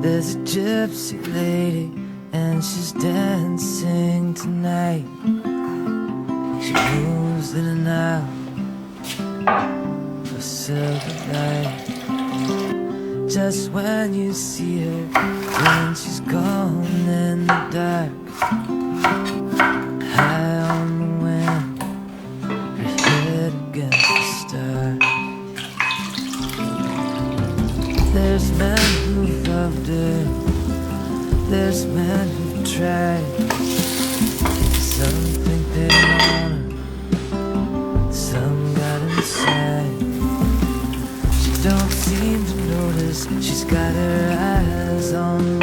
There's a gypsy lady and she's dancing tonight. She moves in and out of silver light. Just when you see her, when she's gone in the dark, high on the wind, her head against the star. There's men who've loved her, there's men who've tried. Some think they want her, some got inside. She don't seem to notice she's got her eyes on